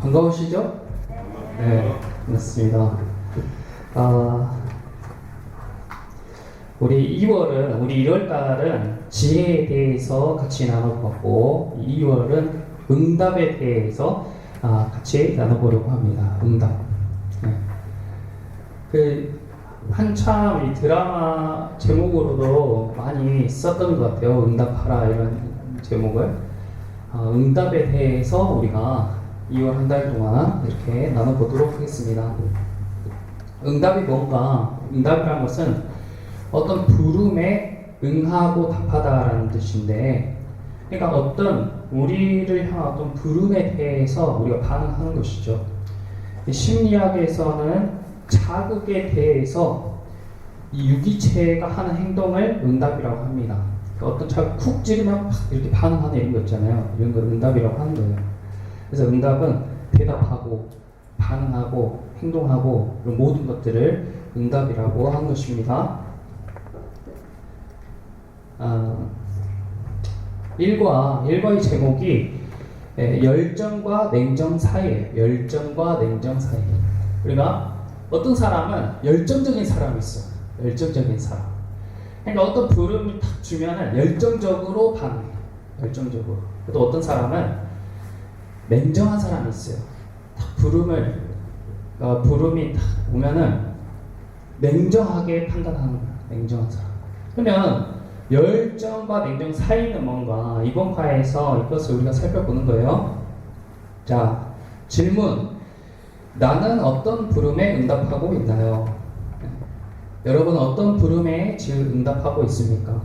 반가우시죠? 네, 반갑습니다. 우리 2월은, 우리 1월달은 지혜에 대해서 같이 나눠봤고, 2월은 응답에 대해서 같이 나눠보려고 합니다. 응답. 네. 한참 이 드라마 제목으로도 많이 썼던 것 같아요. 응답하라 이런 제목을. 응답에 대해서 우리가 2월 한 달 동안 이렇게 나눠보도록 하겠습니다. 응답이 뭔가? 응답이라는 것은 어떤 부름에 응하고 답하다라는 뜻인데, 그러니까 어떤 우리를 향한 어떤 부름에 대해서 우리가 반응하는 것이죠. 심리학에서는 자극에 대해서 이 유기체가 하는 행동을 응답이라고 합니다. 어떤 자극 쿡 찌르면 이렇게 반응하는 이런 거 있잖아요. 이런 걸 응답이라고 하는 거예요. 그래서 응답은 대답하고 반응하고 행동하고 이런 모든 것들을 응답이라고 하는 것입니다. 1과의 제목이 열정과 냉정 사이예요. 열정과 냉정 사이. 그러니까 어떤 사람은 열정적인 사람이 있어. 열정적인 사람. 그러니까 어떤 부름을 딱 주면은 열정적으로 반응해. 열정적으로. 또 어떤 사람은 냉정한 사람이 있어요. 딱 부름이 딱 오면은 냉정하게 판단하는 거야. 냉정한 사람. 그러면 열정과 냉정 사이는 뭔가? 이번 과에서 이것을 우리가 살펴보는 거예요. 자, 질문. 나는 어떤 부름에 응답하고 있나요? 여러분은 어떤 부름에 지금 응답하고 있습니까?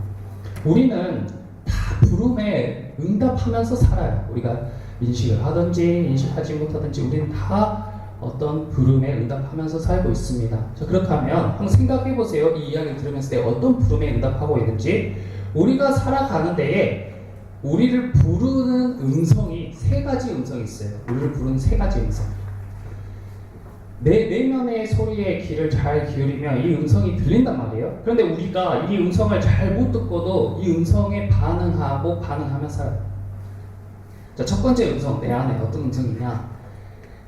우리는 다 부름에 응답하면서 살아요. 우리가 인식을 하든지 인식하지 못하든지 우리는 다 어떤 부름에 응답하면서 살고 있습니다. 자, 그렇다면 한번 생각해 보세요. 이 이야기를 들으면서 내가 어떤 부름에 응답하고 있는지. 우리가 살아가는 데에 우리를 부르는 음성이 세 가지 음성이 있어요. 우리를 부르는 세 가지 음성. 내 내면의 소리에 귀를 잘 기울이면 이 음성이 들린단 말이에요. 그런데 우리가 이 음성을 잘 못 듣고도 이 음성에 반응하며 살아요. 자, 첫 번째 음성, 내 안에 어떤 음성이냐?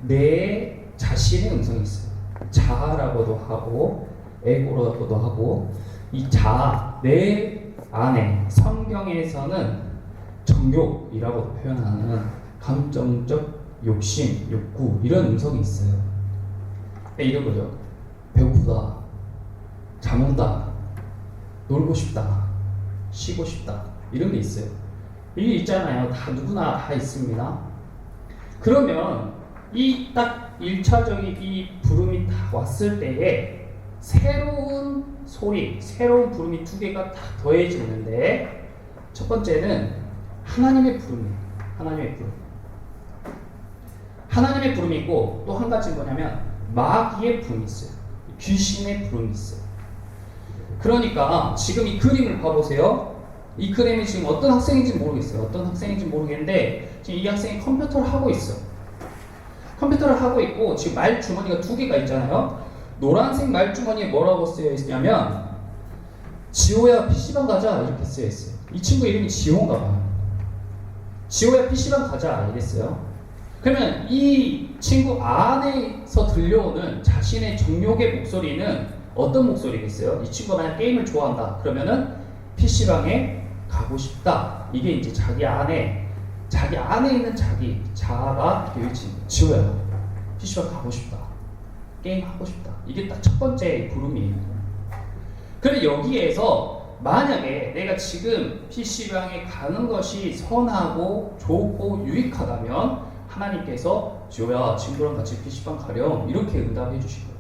내 자신의 음성이 있어요. 자아라고도 하고 에고라고도 하고, 이 자아, 내 안에 성경에서는 정욕이라고 표현하는 감정적 욕심, 욕구, 이런 음성이 있어요. 이런 거죠. 배고프다, 잠 온다, 놀고 싶다, 쉬고 싶다, 이런 게 있어요. 이게 있잖아요. 다 누구나 다 있습니다. 그러면 이 딱 1차적인 이 부름이 딱 왔을 때에 새로운 소리, 새로운 부름이 두 개가 딱 더해지는데, 첫 번째는 하나님의 부름이에요. 하나님의 부름. 하나님의 부름이 있고, 또 한 가지는 뭐냐면 마귀의 부름이 있어요. 귀신의 부름이 있어요. 그러니까 지금 이 그림을 봐보세요. 이 그림이 지금 어떤 학생인지 모르겠어요. 어떤 학생인지 모르겠는데 지금 이 학생이 컴퓨터를 하고 있어. 컴퓨터를 하고 있고 지금 말주머니가 두 개가 있잖아요. 노란색 말주머니에 뭐라고 쓰여 있냐면 지호야 PC방 가자 이렇게 쓰여 있어요. 이 친구 이름이 지호인가 봐요. 지호야 PC방 가자 이랬어요. 그러면 이 친구 안에서 들려오는 자신의 정욕의 목소리는 어떤 목소리겠어요? 이 친구가 만약 게임을 좋아한다 그러면은 PC방에 가고 싶다. 이게 이제 자기 안에 있는 자기 자아가 되어있지. 지호야 PC방 가고 싶다, 게임 하고 싶다. 이게 딱 첫 번째 부름이에요. 그런데 여기에서 만약에 내가 지금 PC방에 가는 것이 선하고 좋고 유익하다면 하나님께서 지호야 친구랑 같이 PC방 가렴 이렇게 응답해 주실 거예요.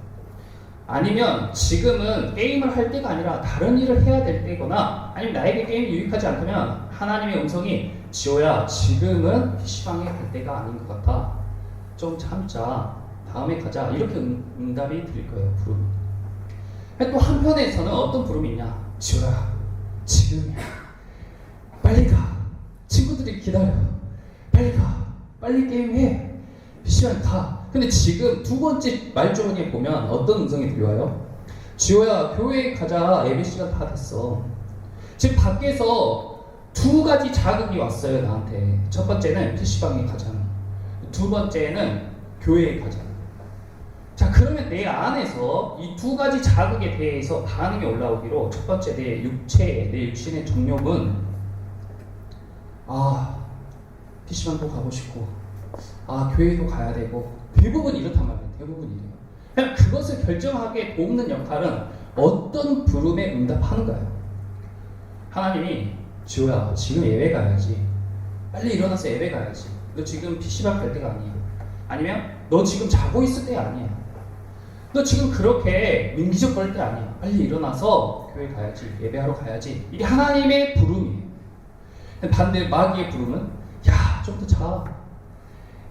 아니면 지금은 게임을 할 때가 아니라 다른 일을 해야 될 때거나, 아니면 나에게 게임이 유익하지 않다면 하나님의 음성이 지호야 지금은 PC방에 갈 때가 아닌 것 같아, 좀 참자, 다음에 가자, 이렇게 응답이 드릴 거예요. 부름이. 또 한편에서는 어떤 부름이 있냐? 지호야 지금이야, 빨리 가, 친구들이 기다려, 빨리 가, 빨리 게임해, PC방 가. 근데 지금 두 번째 말주머니에 보면 어떤 음성이 들려와요? 지호야 교회에 가자, 예배 시간 다 됐어. 지금 밖에서 두 가지 자극이 왔어요 나한테. 첫 번째는 PC방에 가자는, 두 번째는 교회에 가자. 자, 그러면 내 안에서 이 두 가지 자극에 대해서 반응이 올라오기로, 첫 번째 내 육신의 정욕은 PC방도 가고 싶고, 교회도 가야 되고, 대부분 이렇단 말이에요. 대부분 이래요. 그냥 그것을 결정하게 돕는 역할은 어떤 부름에 응답하는가요? 하나님이 지호야, 지금 예배 가야지. 빨리 일어나서 예배 가야지. 너 지금 PC방 갈 때가 아니야. 아니면 너 지금 자고 있을 때 아니야. 너 지금 그렇게 민기적거릴 때 아니야. 빨리 일어나서 교회 가야지. 예배하러 가야지. 이게 하나님의 부름이에요. 반대 마귀의 부름은 야, 좀 더 자.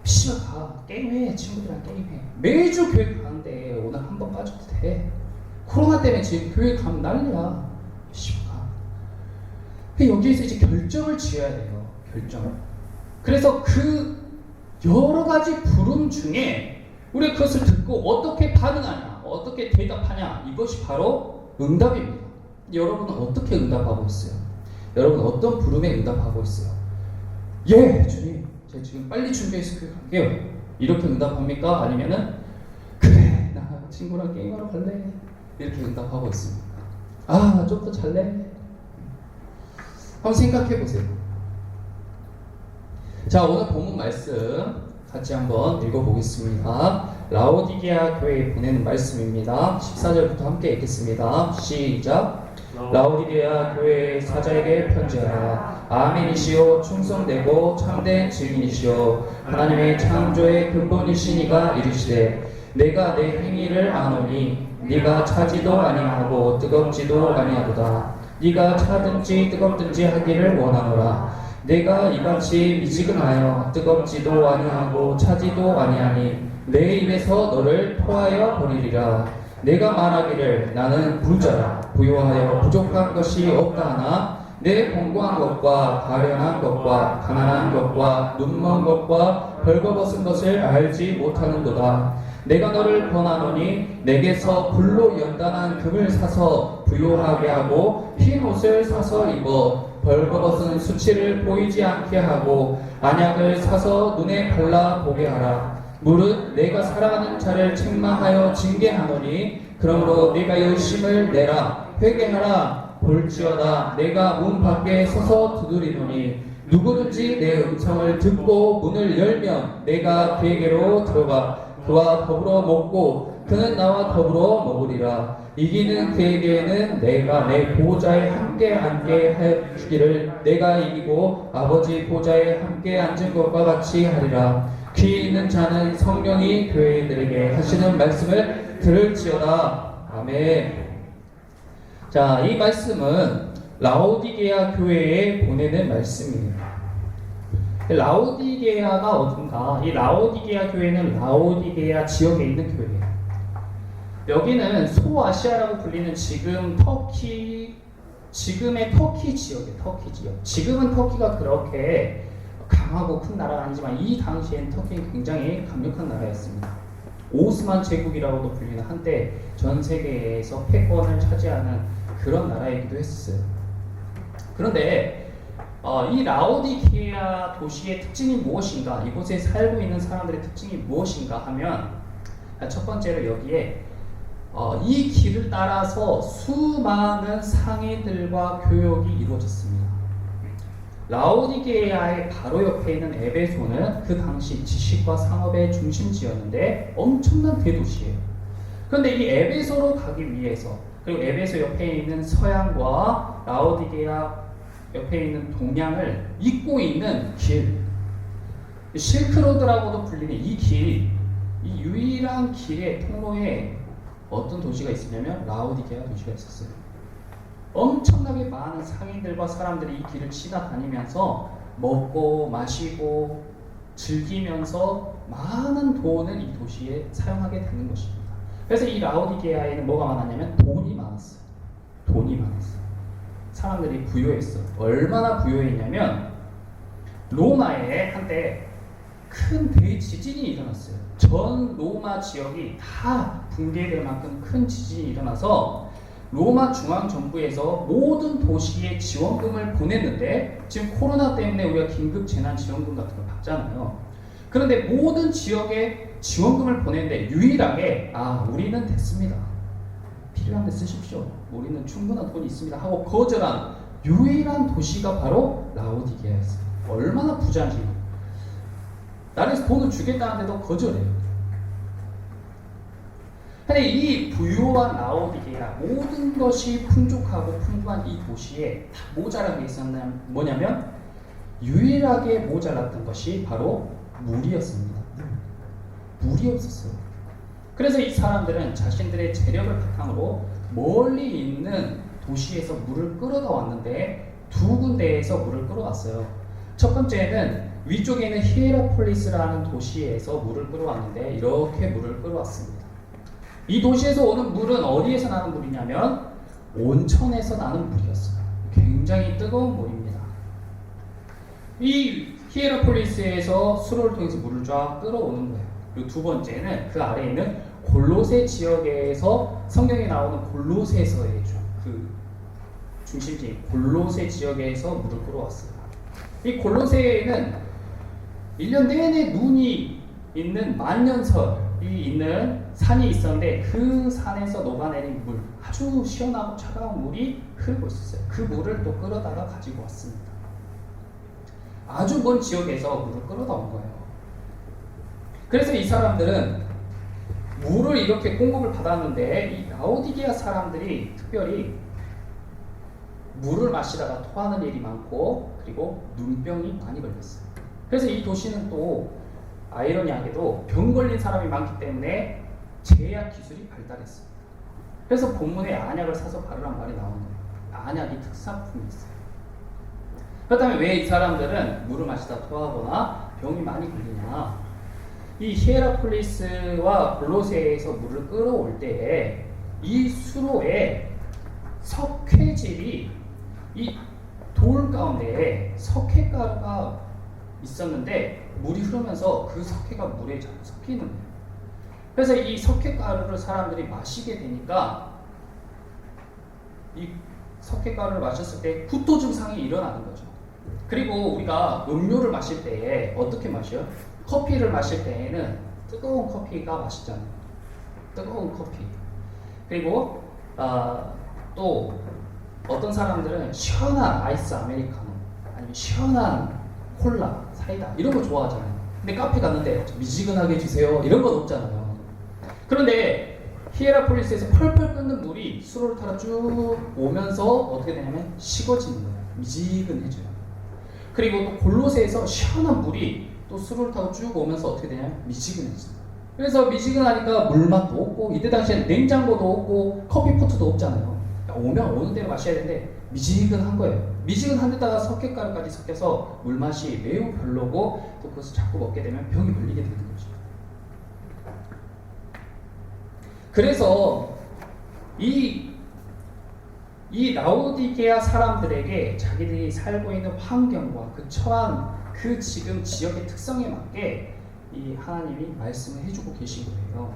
PC방 가. 게임해. 친구들이랑 게임해. 매주 교회 가는데 오늘 한 번 빠져도 돼. 코로나 때문에 지금 교회 가면 난리야. PC방 가. 여기에서 이제 결정을 지어야 돼요. 결정을. 그래서 그 여러 가지 부름 중에 우리가 그것을 듣고 어떻게 반응하냐, 어떻게 대답하냐, 이것이 바로 응답입니다. 여러분은 어떻게 응답하고 있어요? 여러분 어떤 부름에 응답하고 있어요? 예, 주님, 제가 지금 빨리 준비해서 교회 갈게요. 이렇게 응답합니까? 아니면은 그래, 나 친구랑 게임하러 갈래. 이렇게 응답하고 있습니다. 좀 더 잘래. 한번 생각해 보세요. 자, 오늘 본문 말씀 같이 한번 읽어보겠습니다. 라오디게아 교회에 보내는 말씀입니다. 14절부터 함께 읽겠습니다. 시작. 라오디게아 교회 사자에게 편지하라. 아멘이시오, 충성되고 참된 증인이시오, 하나님의 창조의 근본이시니가 이르시되 내가 내 행위를 아노니 네가 차지도 아니하고 뜨겁지도 아니하도다. 네가 차든지 뜨겁든지 하기를 원하노라. 내가 이같이 미지근하여 뜨겁지도 아니하고 차지도 아니하니 내 입에서 너를 토하여 버리리라. 내가 말하기를 나는 부자라. 부요하여 부족한 것이 없다 하나 내 공고한 것과 가련한 것과 가난한 것과 눈먼 것과 벌거벗은 것을 알지 못하는도다. 내가 너를 권하노니 내게서 불로 연단한 금을 사서 부요하게 하고 흰 옷을 사서 입어 벌거벗은 수치를 보이지 않게 하고 안약을 사서 눈에 발라 보게 하라. 무릇 내가 사랑하는 자를 책망하여 징계하노니 그러므로 내가 열심을 내라. 회개하라. 볼지어다 내가 문 밖에 서서 두드리노니 누구든지 내 음성을 듣고 문을 열면 내가 그에게로 들어가 그와 더불어 먹고 그는 나와 더불어 먹으리라. 이기는 그에게는 내가 내 보좌에 함께 앉게 해 주기를 내가 이기고 아버지 보좌에 함께 앉은 것과 같이 하리라. 귀 있는 자는 성령이 교회들에게 하시는 말씀을 들을지어다. 아멘. 자, 이 말씀은 라오디게아 교회에 보내는 말씀이에요. 라오디게아가 어딘가? 이 라오디게아 교회는 라오디게아 지역에 있는 교회예요. 여기는 소아시아라고 불리는 지금의 터키 지역이에요. 터키 지역. 지금은 터키가 그렇게 강하고 큰 나라가 아니지만 이 당시엔 터키는 굉장히 강력한 나라였습니다. 오스만 제국이라고도 불리는 한때 전 세계에서 패권을 차지하는 그런 나라이기도 했어요. 그런데 이 라오디게아 도시의 특징이 무엇인가, 이곳에 살고 있는 사람들의 특징이 무엇인가 하면 첫 번째로 여기에 이 길을 따라서 수많은 상인들과 교역이 이루어졌습니다. 라오디게아의 바로 옆에 있는 에베소는 그 당시 지식과 상업의 중심지였는데 엄청난 대도시예요. 그런데 이 에베소로 가기 위해서, 그리고 에베소 옆에 있는 서양과 라오디게아 옆에 있는 동양을 잇고 있는 길, 실크로드라고도 불리는 이 길, 이 유일한 길의 통로에 어떤 도시가 있었냐면 라오디게아 도시가 있었어요. 엄청나게 많은 상인들과 사람들이 이 길을 지나다니면서 먹고 마시고 즐기면서 많은 돈을 이 도시에 사용하게 되는 것입니다. 그래서 이 라오디게아에는 뭐가 많았냐면 돈이 많았어요. 돈이 많았어요. 사람들이 부유했어요. 얼마나 부유했냐면 로마에 한때 큰 대지진이 일어났어요. 전 로마 지역이 다 붕괴될 만큼 큰 지진이 일어나서 로마 중앙정부에서 모든 도시에 지원금을 보냈는데 지금 코로나 때문에 우리가 긴급 재난 지원금 같은 걸 받잖아요. 그런데 모든 지역에 지원금을 보내는데 유일하게 우리는 됐습니다. 필요한 데 쓰십시오. 우리는 충분한 돈이 있습니다. 하고 거절한 유일한 도시가 바로 라오디게아였어요. 얼마나 부자인지. 나라에서 돈을 주겠다는데도 거절해요. 근데 이 부유한 라오디게아, 모든 것이 풍족하고 풍부한 이 도시에 다 모자란 게 있었냐면 뭐냐면 유일하게 모자랐던 것이 바로 물이었습니다. 물이 없었어요. 그래서 이 사람들은 자신들의 재력을 바탕으로 멀리 있는 도시에서 물을 끌어다 왔는데 두 군데에서 물을 끌어왔어요. 첫 번째는 위쪽에 있는 히에라폴리스라는 도시에서 물을 끌어왔는데 이렇게 물을 끌어왔습니다. 이 도시에서 오는 물은 어디에서 나는 물이냐면 온천에서 나는 물이었어요. 굉장히 뜨거운 물입니다. 이 히에라폴리스에서 수로를 통해서 물을 쫙 끌어오는 거예요. 그리고 두 번째는 그 아래에 있는 골로새 지역에서 성경에 나오는 골로새서의 그 중심지 골로새 지역에서 물을 끌어왔어요. 이 골로새에는 1년 내내 눈이 있는 만년설이 있는 산이 있었는데 그 산에서 녹아내린 물, 아주 시원하고 차가운 물이 흐르고 있었어요. 그 물을 또 끌어다가 가지고 왔습니다. 아주 먼 지역에서 물을 끌어다 온 거예요. 그래서 이 사람들은 물을 이렇게 공급을 받았는데 이 라오디게아 사람들이 특별히 물을 마시다가 토하는 일이 많고 그리고 눈병이 많이 걸렸어요. 그래서 이 도시는 또 아이러니하게도 병 걸린 사람이 많기 때문에 제약 기술이 발달했어요. 그래서 본문에 안약을 사서 바르란 말이 나오는 거예요. 안약이 특산품이 있어요. 그렇다면 왜 이 사람들은 물을 마시다 토하거나 병이 많이 걸리냐? 이 히에라폴리스와 골로새에서 물을 끌어올 때에 이 수로에 석회질이 이 돌 가운데에 석회가루가 있었는데 물이 흐르면서 그 석회가 물에 자꾸 섞이는 거예요. 그래서 이 석회가루를 사람들이 마시게 되니까 이 석회가루를 마셨을 때 구토 증상이 일어나는 거죠. 그리고 우리가 음료를 마실 때에 어떻게 마셔요? 커피를 마실 때에는 뜨거운 커피가 맛있잖아요. 뜨거운 커피. 그리고 또 어떤 사람들은 시원한 아이스 아메리카노 아니면 시원한 콜라, 사이다 이런 거 좋아하잖아요. 근데 카페 갔는데 미지근하게 주세요 이런 건 없잖아요. 그런데 히에라폴리스에서 펄펄 끓는 물이 수로를 타러 쭉 오면서 어떻게 되냐면 식어지는 거예요. 미지근해져요. 그리고 또 골로새에서 시원한 물이 또 수로를 타고 쭉 오면서 어떻게 되냐면 미지근해져요. 그래서 미지근하니까 물맛도 없고 이때 당시엔 냉장고도 없고 커피포트도 없잖아요. 오면 오는 대로 마셔야 되는데 미지근한 거예요. 미지근한 데다가 석회가루까지 섞여서 물맛이 매우 별로고 또 그것을 자꾸 먹게 되면 병이 걸리게 되는 거죠. 그래서 이 라오디게아 사람들에게 자기들이 살고 있는 환경과 그 처한 그 지금 지역의 특성에 맞게 이 하나님이 말씀을 해주고 계신 거예요.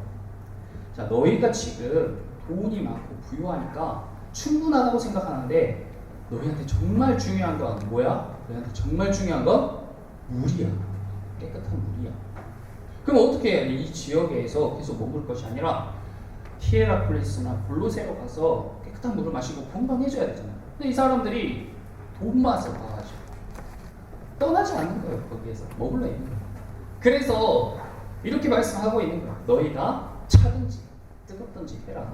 자, 너희가 지금 돈이 많고 부유하니까 충분하다고 생각하는데 너희한테 정말 중요한 건 뭐야? 너희한테 정말 중요한 건 물이야. 깨끗한 물이야. 그럼 어떻게 해야 돼? 이 지역에서 계속 머물 것이 아니라 히에라폴리스나 골로새로 가서 깨끗한 물을 마시고 건강해져야 되잖아요. 근데 이 사람들이 돈 맛을 봐가지고 떠나지 않는 거예요. 거기에서 머물러 있는 거예요. 그래서 이렇게 말씀하고 있는 거예요. 너희가 차든지 뜨겁든지 해라.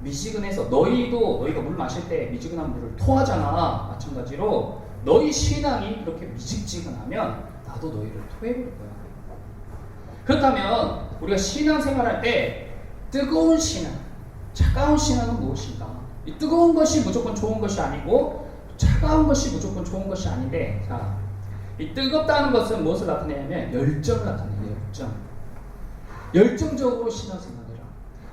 미지근해서 너희가 물 마실 때 미지근한 물을 토하잖아. 마찬가지로 너희 신앙이 그렇게 미지근하면 나도 너희를 토해버릴 거야. 그렇다면 우리가 신앙 생활할 때 뜨거운 신앙, 차가운 신앙은 무엇인가? 이 뜨거운 것이 무조건 좋은 것이 아니고 차가운 것이 무조건 좋은 것이 아닌데, 자, 이 뜨겁다는 것은 무엇을 나타내냐면 열정을 나타내요. 열정적으로 신앙생활해라.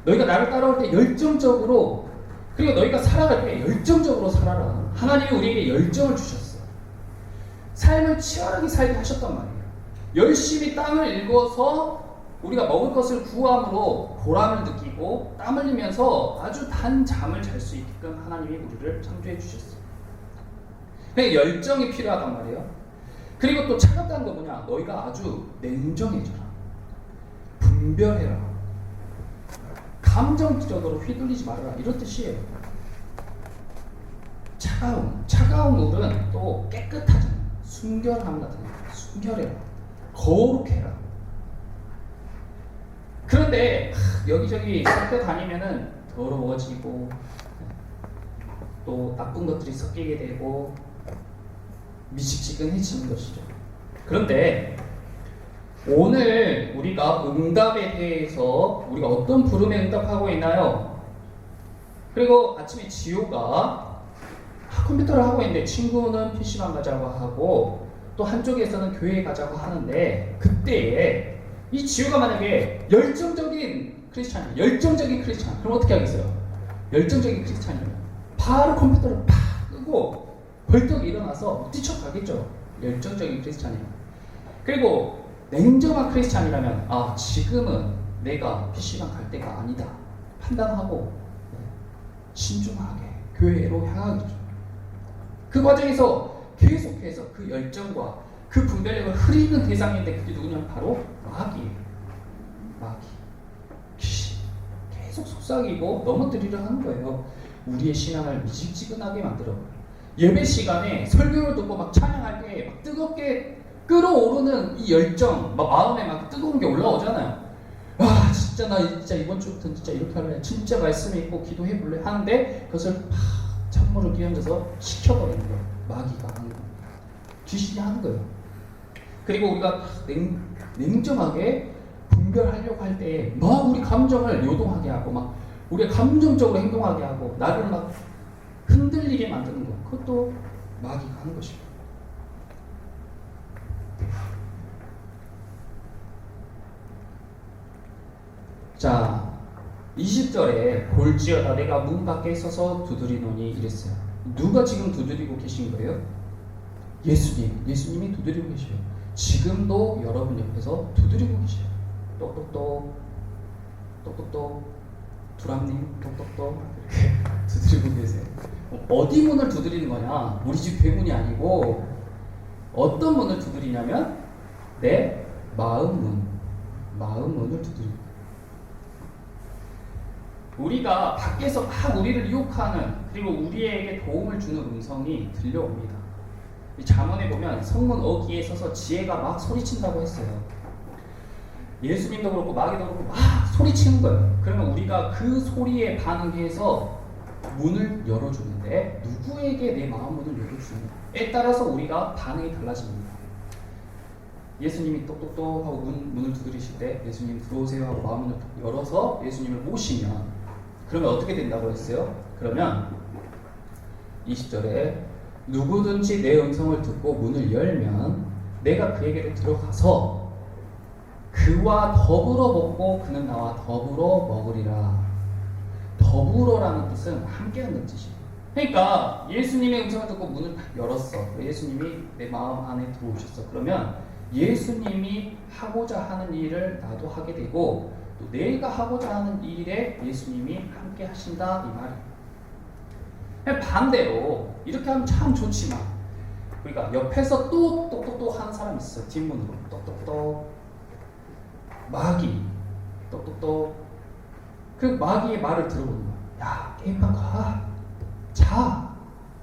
너희가 나를 따라올 때 열정적으로, 그리고 너희가 살아갈 때 열정적으로 살아라. 하나님이 우리에게 열정을 주셨어. 삶을 치열하게 살게 하셨단 말이에요. 열심히 땅을 일궈서 우리가 먹을 것을 구함으로 보람을 느끼고 땀 흘리면서 아주 단 잠을 잘 수 있게끔 하나님이 우리를 창조해 주셨어요. 그러니까 열정이 필요하단 말이에요. 그리고 또 차갑다는 거 뭐냐? 너희가 아주 냉정해져라. 분별해라. 감정적으로 휘둘리지 말아라. 이런 뜻이에요. 차가운 물은 또 깨끗하잖아. 순결함 같은 거. 순결해라. 거룩해라. 그런데 여기저기 섞여 다니면은 더러워지고 또 나쁜 것들이 섞이게 되고 미식지근해지는 것이죠. 그런데 오늘 우리가 응답에 대해서 우리가 어떤 부름에 응답하고 있나요? 그리고 아침에 지호가 컴퓨터를 하고 있는데 친구는 PC방 가자고 하고 또 한쪽에서는 교회에 가자고 하는데 그때에 이 지호가 만약에 열정적인 크리스찬 그럼 어떻게 하겠어요? 열정적인 크리스찬이면 바로 컴퓨터를 팍 끄고 벌떡 일어나서 뛰쳐가겠죠. 열정적인 크리스찬이면. 그리고 냉정한 크리스찬이라면 지금은 내가 PC방 갈 때가 아니다 판단하고 신중하게 교회로 향하겠죠. 그 과정에서 계속해서 그 열정과 그 분별력을 흐리는 대상인데 그게 누구냐면 바로 마귀, 귀신. 계속 속삭이고 넘어뜨리려 하는 거예요. 우리의 신앙을 미지근하게 만들어. 예배 시간에 설교를 듣고 막 찬양할 때 막 뜨겁게 끓어오르는 이 열정, 막 마음에 막 뜨거운 게 올라오잖아요. 진짜 나 이번 주부터 진짜 이렇게 할래. 진짜 말씀 읽고 기도해 볼래 하는데 그것을 팍 찬물을 끼얹어서 식혀버리는 거예요. 마귀가 하는 거예요. 귀신이 하는 거예요. 그리고 우리가 냉정하게 분별하려고 할 때 막 우리 감정을 요동하게 하고 막 우리가 감정적으로 행동하게 하고 나를 막 흔들리게 만드는 거. 그것도 마귀가 하는 것입니다. 자, 20절에 볼지어다 내가 문 밖에 서서 두드리노니 이랬어요. 누가 지금 두드리고 계신 거예요? 예수님이 두드리고 계셔요. 지금도 여러분 옆에서 두드리고 계셔요. 똑똑똑 두람님 똑똑똑 이렇게 두드리고 계세요. 어디 문을 두드리는 거냐? 우리 집 대문이 아니고 어떤 문을 두드리냐면 내 마음 문을 두드립니다. 우리가 밖에서 막 우리를 유혹하는 그리고 우리에게 도움을 주는 음성이 들려옵니다. 이 잠언에 보면 성문 어귀에 서서 지혜가 막 소리친다고 했어요. 예수님도 그렇고 마귀도 그렇고 막 소리치는 거예요. 그러면 우리가 그 소리에 반응해서 문을 열어주는데 누구에게 내 마음 문을 열어주느냐에 따라서 우리가 반응이 달라집니다. 예수님이 똑똑똑 하고 문을 두드리실 때 예수님 들어오세요 하고 마음을 열어서 예수님을 모시면 그러면 어떻게 된다고 했어요? 그러면 20절에 누구든지 내 음성을 듣고 문을 열면 내가 그에게로 들어가서 그와 더불어 먹고 그는 나와 더불어 먹으리라. 더불어라는 뜻은 함께하는 뜻이에요. 그러니까 예수님의 음성을 듣고 문을 딱 열었어. 예수님이 내 마음 안에 들어오셨어. 그러면 예수님이 하고자 하는 일을 나도 하게 되고 또 내가 하고자 하는 일에 예수님이 함께 하신다 이 말이에요. 반대로 이렇게 하면 참 좋지만 그러니까 옆에서 또 똑똑똑 하는 사람이 있어. 뒷문으로 똑똑똑 마귀 똑똑똑 그 마귀의 말을 들어보는 거야. 야 게임방 가. 자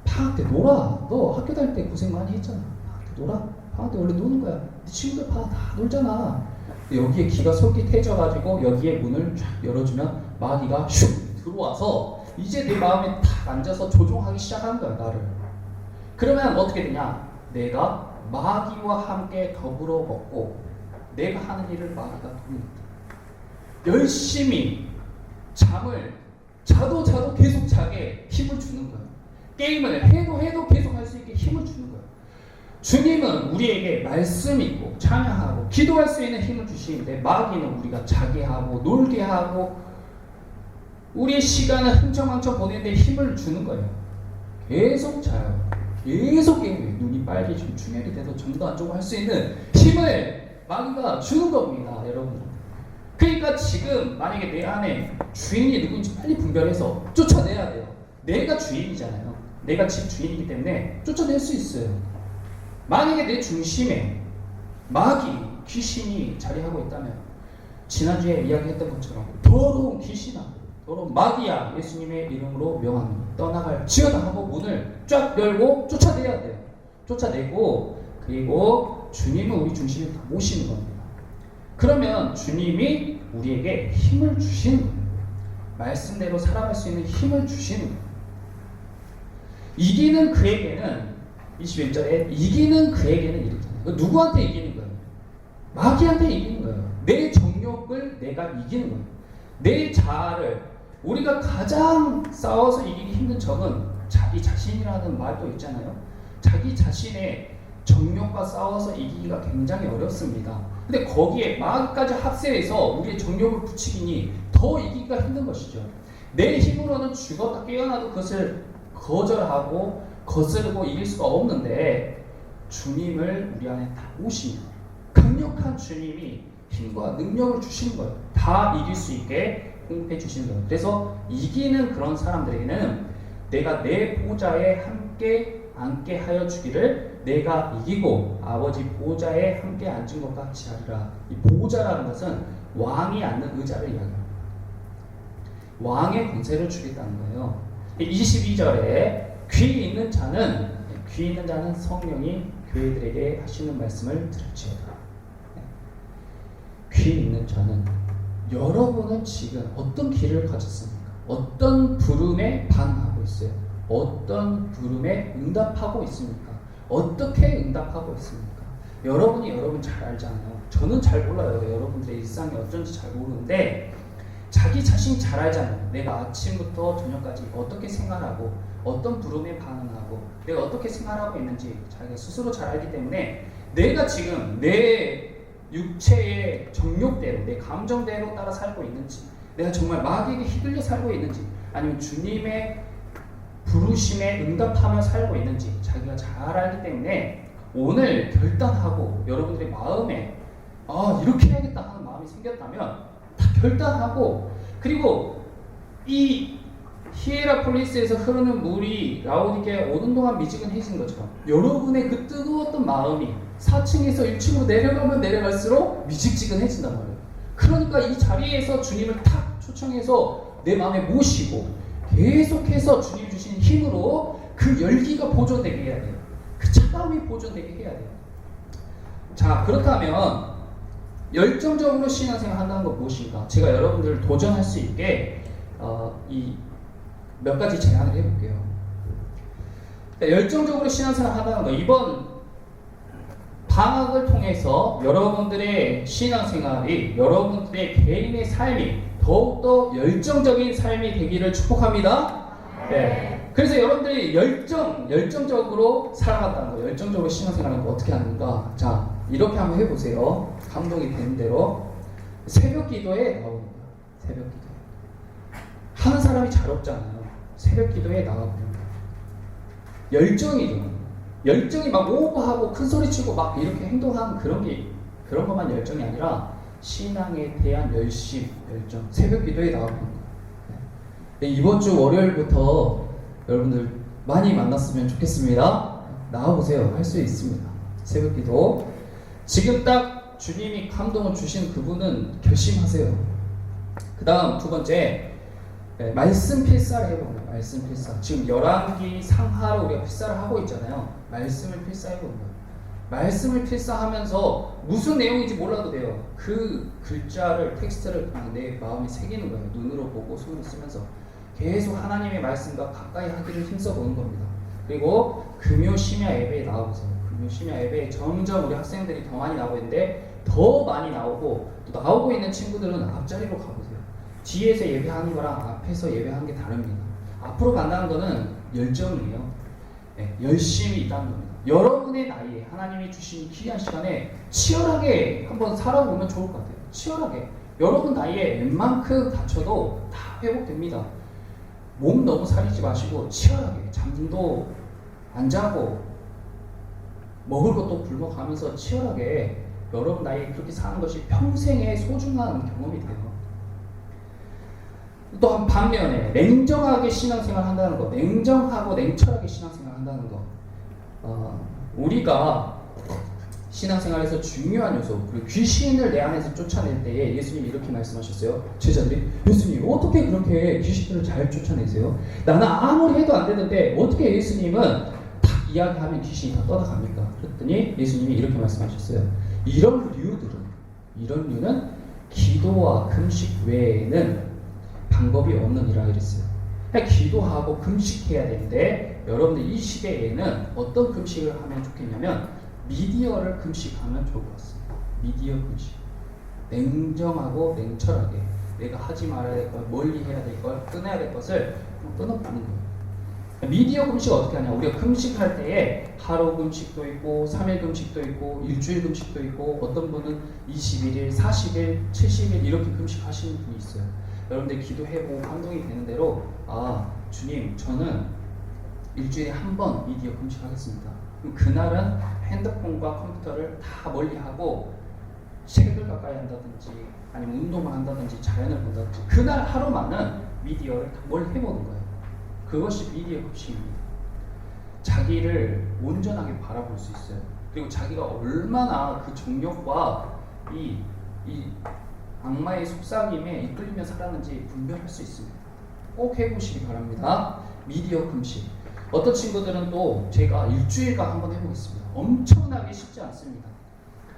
방학 때 놀아. 너 학교 다닐 때 고생 많이 했잖아. 방학 때 놀아. 방학 때 원래 노는 거야. 네 친구들 방학 다 놀잖아. 여기에 기가 솔깃해져가지고 여기에 문을 쫙 열어주면 마귀가 슉 들어와서 이제 내 마음에 탁 앉아서 조종하기 시작하는 거야 나를. 그러면 어떻게 되냐? 내가 마귀와 함께 더불어 먹고 내가 하는 일을 마귀가 돕니다. 열심히 잠을 자도 계속 자게 힘을 주는 거예요. 게임을 해도 계속 할 수 있게 힘을 주는 거예요. 주님은 우리에게 말씀 있고 찬양하고 기도할 수 있는 힘을 주시는데 마귀는 우리가 자게 하고 놀게 하고 우리의 시간을 흥청망청 보내는데 힘을 주는 거예요. 계속 자요. 계속 게임해. 눈이 빨개지고 충혈이 돼서 잠도 안 자고 할 수 있는 힘을 마귀가 주는 겁니다, 여러분. 그러니까 지금 만약에 내 안에 주인이 누군지 빨리 분별해서 쫓아내야 돼요. 내가 주인이잖아요. 내가 집 주인이기 때문에 쫓아낼 수 있어요. 만약에 내 중심에 마귀, 귀신이 자리하고 있다면 지난주에 이야기했던 것처럼 더러운 귀신아, 더러운 마귀야, 예수님의 이름으로 명하노니 떠나갈지어다 하고 문을 쫙 열고 쫓아내야 돼요. 쫓아내고 그리고 주님은 우리 중심에 다 모시는 겁니다. 그러면 주님이 우리에게 힘을 주시는 거예요. 말씀대로 살아갈 수 있는 힘을 주시는 거예요. 이기는 그에게는 21절에 이기는 그에게는 이렇잖아요. 누구한테 이기는 거예요? 마귀한테 이기는 거예요. 내 정욕을 내가 이기는 거예요. 내 자아를 우리가 가장 싸워서 이기기 힘든 적은 자기 자신이라는 말도 있잖아요. 자기 자신의 정욕과 싸워서 이기기가 굉장히 어렵습니다. 근데 거기에 마귀까지 합세해서 우리의 정욕을 붙이기니 더 이기기가 힘든 것이죠. 내 힘으로는 죽었다 깨어나도 그것을 거절하고 거스르고 이길 수가 없는데 주님을 우리 안에 다 오시는 강력한 주님이 힘과 능력을 주시는 거예요. 다 이길 수 있게 공급해 주시는 거예요. 그래서 이기는 그런 사람들에게는 내가 내 보좌에 함께 앉게 하여 주기를 내가 이기고 아버지 보좌에 함께 앉은 것 같이 하리라. 이 보좌라는 것은 왕이 앉는 의자를 이야기합니다. 왕의 권세를 주겠다는 거예요. 22절에 귀 있는 자는 성령이 교회들에게 하시는 말씀을 들을지어다. 귀 있는 자는 여러분은 지금 어떤 길을 가졌습니까? 어떤 부름에 반응하고 있어요? 어떤 부름에 응답하고 있습니까? 어떻게 응답하고 있습니까? 여러분이 여러분 잘 알잖아요. 저는 잘 몰라요. 여러분들의 일상이 어쩐지 잘 모르는데 자기 자신 잘 알잖아요. 내가 아침부터 저녁까지 어떻게 생활하고 어떤 부름에 반응하고 내가 어떻게 생활하고 있는지 자기가 스스로 잘 알기 때문에 내가 지금 내 육체의 정욕대로 내 감정대로 따라 살고 있는지 내가 정말 마귀에게 휘둘려 살고 있는지 아니면 주님의 부르심에 응답하며 살고 있는지 자기가 잘 알기 때문에 오늘 결단하고 여러분들의 마음에 이렇게 해야겠다 하는 마음이 생겼다면 다 결단하고 그리고 이 히에라폴리스에서 흐르는 물이 라오디게에 오는 동안 미지근해진 것처럼 여러분의 그 뜨거웠던 마음이 4층에서 1층으로 내려가면 내려갈수록 미직지근해진단 말이에요. 그러니까 이 자리에서 주님을 탁 초청해서 내 마음에 모시고 계속해서 주님 주신 힘으로 그 열기가 보존되게 해야 돼요. 그 차가움이 보존되게 해야 돼요. 자, 그렇다면 열정적으로 신앙생활 한다는 건 무엇인가? 제가 여러분들을 도전할 수 있게 이 몇 가지 제안을 해볼게요. 열정적으로 신앙생활 한다는 거 이번 방학을 통해서 여러분들의 신앙생활이 여러분들의 개인의 삶이 더욱더 열정적인 삶이 되기를 축복합니다. 네. 그래서 여러분들이 열정적으로 살아간다는 거, 열정적으로 신앙생활하는 거 어떻게 하는가? 자, 이렇게 한번 해보세요. 감동이 되는 대로 새벽 기도에 나옵니다. 새벽 기도. 하는 사람이 잘 없잖아요. 새벽 기도에 나와봅니다. 열정이죠. 열정이 막 오버하고 큰 소리 치고 막 이렇게 행동하는 그런 것만 열정이 아니라 신앙에 대한 열정, 새벽 기도에 나옵니다. 네. 이번 주 월요일부터 여러분들 많이 만났으면 좋겠습니다. 나와보세요. 할 수 있습니다. 새벽 기도. 지금 딱 주님이 감동을 주신 그분은 결심하세요. 그 다음 두 번째, 말씀 필사를 해보는 거예요. 말씀 필사. 지금 열왕기 상하로 우리가 필사를 하고 있잖아요. 말씀을 필사해보는 거예요. 말씀을 필사하면서 무슨 내용인지 몰라도 돼요. 그 글자를, 텍스트를 그냥 내 마음에 새기는 거예요. 눈으로 보고 손으로 쓰면서 계속 하나님의 말씀과 가까이 하기를 힘써보는 겁니다. 그리고 금요 심야 예배에 나와보세요. 금요 심야 예배에 점점 우리 학생들이 더 많이 나오고 있는데 더 많이 나오고 또 나오고 있는 친구들은 앞자리로 가보세요. 뒤에서 예배하는 거랑 앞에서 예배하는 게 다릅니다. 앞으로 간다는 거는 열정이에요. 네, 열심히 있다는 겁니다. 여러분의 나이에 하나님이 주신 귀한 시간에 치열하게 한번 살아보면 좋을 것 같아요. 치열하게. 여러분 나이에 웬만큼 다쳐도 다 회복됩니다. 몸 너무 살리지 마시고 치열하게 잠도 안 자고 먹을 것도 굶어가면서 치열하게 여러분 나이에 그렇게 사는 것이 평생의 소중한 경험이 돼요. 또 반면에 냉정하게 신앙생활 한다는 거, 냉정하고 냉철하게 신앙생활 한다는 거, 우리가 신앙생활에서 중요한 요소, 그리고 귀신을 내 안에서 쫓아낼 때에 예수님이 이렇게 말씀하셨어요. 제자들이, 예수님 어떻게 그렇게 귀신들을 잘 쫓아내세요? 나는 아무리 해도 안 되는데 어떻게 예수님은 딱 이야기하면 귀신이 다 떠나갑니까? 그랬더니 예수님이 이렇게 말씀하셨어요. 이런 류는 기도와 금식 외에는 방법이 없느니라 이랬어요. 그러니까 기도하고 금식해야 되는데 여러분들 이 시대에는 어떤 금식을 하면 좋겠냐면 미디어를 금식하면 좋을 것 같습니다. 미디어 금식. 냉정하고 냉철하게 내가 하지 말아야 될 것, 멀리 해야 될 것, 끊어야 될 것을 끊어보는 거예요. 미디어 금식 어떻게 하냐? 우리가 금식할 때에 하루 금식도 있고 3일 금식도 있고 일주일 금식도 있고 어떤 분은 21일, 40일, 70일 이렇게 금식하시는 분이 있어요. 여러분들 기도해보고 감동이 되는 대로 주님 저는 일주일에 한 번 미디어 금식하겠습니다. 그럼 그날은 핸드폰과 컴퓨터를 다 멀리하고 책을 가까이 한다든지 아니면 운동을 한다든지 자연을 본다든지 그날 하루만은 미디어를 다 멀리해보는 거예요. 그것이 미디어 금식입니다. 자기를 온전하게 바라볼 수 있어요. 그리고 자기가 얼마나 그 정욕과 이 악마의 속삭임에 이끌리며 살았는지 분별할 수 있습니다. 꼭 해보시기 바랍니다. 미디어 금식. 어떤 친구들은 또 제가 일주일간 한번 해보겠습니다. 엄청나게 쉽지 않습니다.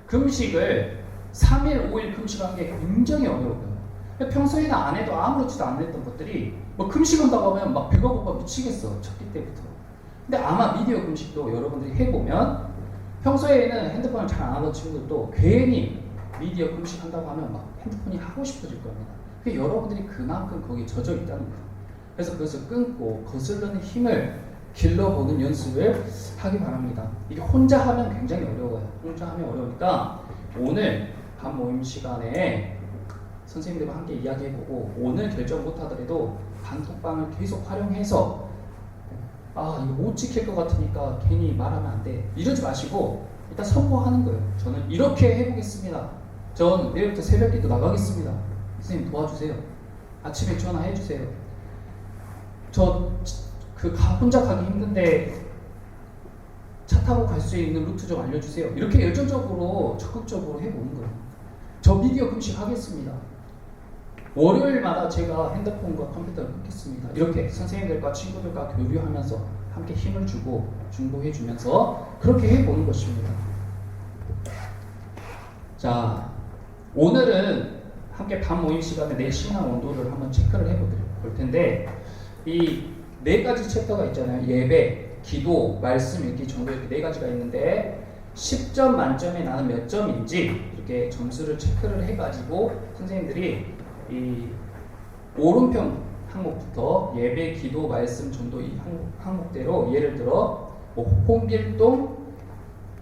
금식을 3일, 5일 금식하는 게 굉장히 어려워요. 평소에는 안 해도 아무렇지도 않았던 것들이 뭐 금식한다고 하면 막 배가 고파 미치겠어. 첫끼 때부터. 근데 아마 미디어 금식도 여러분들이 해보면 평소에는 핸드폰을 잘 안 하던 친구들도 괜히 미디어 금식한다고 하면 막 핸드폰이 하고 싶어질 겁니다. 그게 여러분들이 그만큼 거기에 젖어 있다는 거예요. 그래서 그것을 끊고 거스르는 힘을 길러보는 연습을 하기 바랍니다. 이게 혼자 하면 굉장히 어려워요. 혼자 하면 어려우니까 오늘 반 모임 시간에 선생님들과 함께 이야기해보고 오늘 결정 못하더라도 단톡방을 계속 활용해서 이거 못 지킬 것 같으니까 괜히 말하면 안 돼. 이러지 마시고 일단 선포하는 거예요. 저는 이렇게 해보겠습니다. 전 내일부터 새벽기도 나가겠습니다. 선생님 도와주세요. 아침에 전화해주세요. 저 혼자 가기 힘든데 차 타고 갈 수 있는 루트 좀 알려주세요. 이렇게 열정적으로 적극적으로 해보는 거예요. 저 미디어 금식 하겠습니다. 월요일마다 제가 핸드폰과 컴퓨터를 끊겠습니다. 이렇게 선생님들과 친구들과 교류하면서 함께 힘을 주고 중보해 주면서 그렇게 해보는 것입니다. 자, 오늘은 함께 반 모임 시간에 내 신앙 온도를 한번 체크를 해볼 텐데 이 4가지 챕터가 있잖아요. 예배, 기도, 말씀 읽기 정도 이렇게 4가지가 있는데 10점 만점에 나는 몇 점인지 이렇게 점수를 체크를 해가지고 선생님들이 이 오른편 항목부터 예배, 기도, 말씀, 전도 이 항목대로 예를 들어 홍길동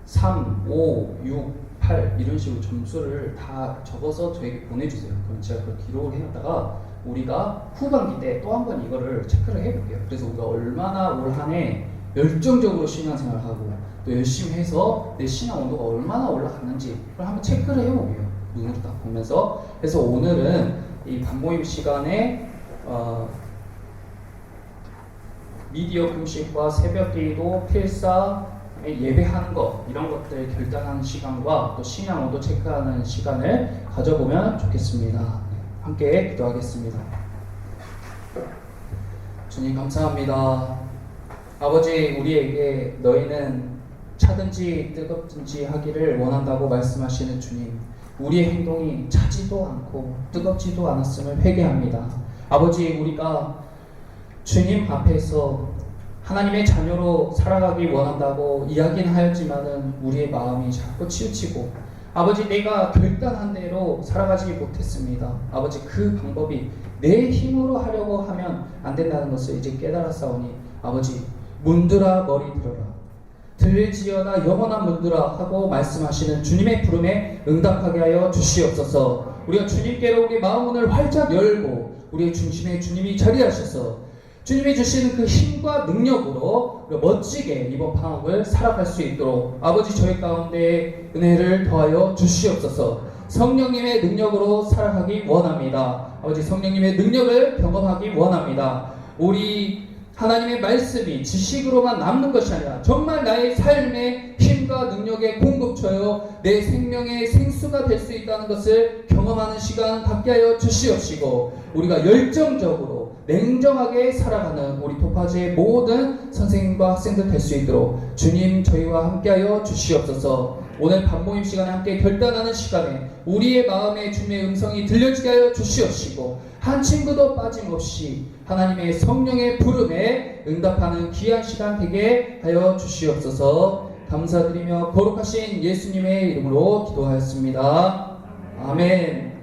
3, 5, 6, 8 이런 식으로 점수를 다 적어서 저에게 보내주세요. 그럼 제가 그걸 기록을 해놨다가 우리가 후반기 때 또 한 번 이거를 체크를 해볼게요. 그래서 우리가 얼마나 올 한 해 열정적으로 신앙생활하고 또 열심히 해서 내 신앙 온도가 얼마나 올라갔는지 그걸 한번 체크를 해볼게요. 눈으로 딱 보면서. 그래서 오늘은 이 반모임 시간에 미디어 금식과 새벽기도, 필사, 예배하는 것 이런 것들 결단하는 시간과 또 신앙 온도 체크하는 시간을 가져보면 좋겠습니다. 함께 기도하겠습니다. 주님 감사합니다. 아버지 우리에게 너희는 차든지 뜨겁든지 하기를 원한다고 말씀하시는 주님, 우리의 행동이 차지도 않고 뜨겁지도 않았음을 회개합니다. 아버지 우리가 주님 앞에서 하나님의 자녀로 살아가기 원한다고 이야기는 하였지만은 우리의 마음이 자꾸 치우치고 아버지 내가 결단한 대로 살아가지 못했습니다. 아버지 그 방법이 내 힘으로 하려고 하면 안 된다는 것을 이제 깨달았사오니 아버지 문들아 머리 들어라 들지어다 영원한 문들아 하고 말씀하시는 주님의 부름에 응답하게 하여 주시옵소서. 우리가 주님께로 우리 마음문을 활짝 열고 우리의 중심에 주님이 자리하셔서 주님이 주시는 그 힘과 능력으로 멋지게 이번 방학을 살아갈 수 있도록 아버지 저희 가운데 은혜를 더하여 주시옵소서. 성령님의 능력으로 살아가기 원합니다. 아버지 성령님의 능력을 경험하기 원합니다. 우리 하나님의 말씀이 지식으로만 남는 것이 아니라 정말 나의 삶의 힘과 능력의 공급처요 내 생명의 생수가 될 수 있다는 것을 경험하는 시간 갖게 하여 주시옵시고, 우리가 열정적으로 냉정하게 살아가는 우리 토파즈의 모든 선생님과 학생들 될 수 있도록 주님 저희와 함께 하여 주시옵소서. 오늘 밤모임 시간에 함께 결단하는 시간에 우리의 마음에 주님의 음성이 들려지게 하여 주시옵시고, 한 친구도 빠짐없이 하나님의 성령의 부름에 응답하는 귀한 시간 되게 하여 주시옵소서. 감사드리며 거룩하신 예수님의 이름으로 기도하였습니다. 아멘.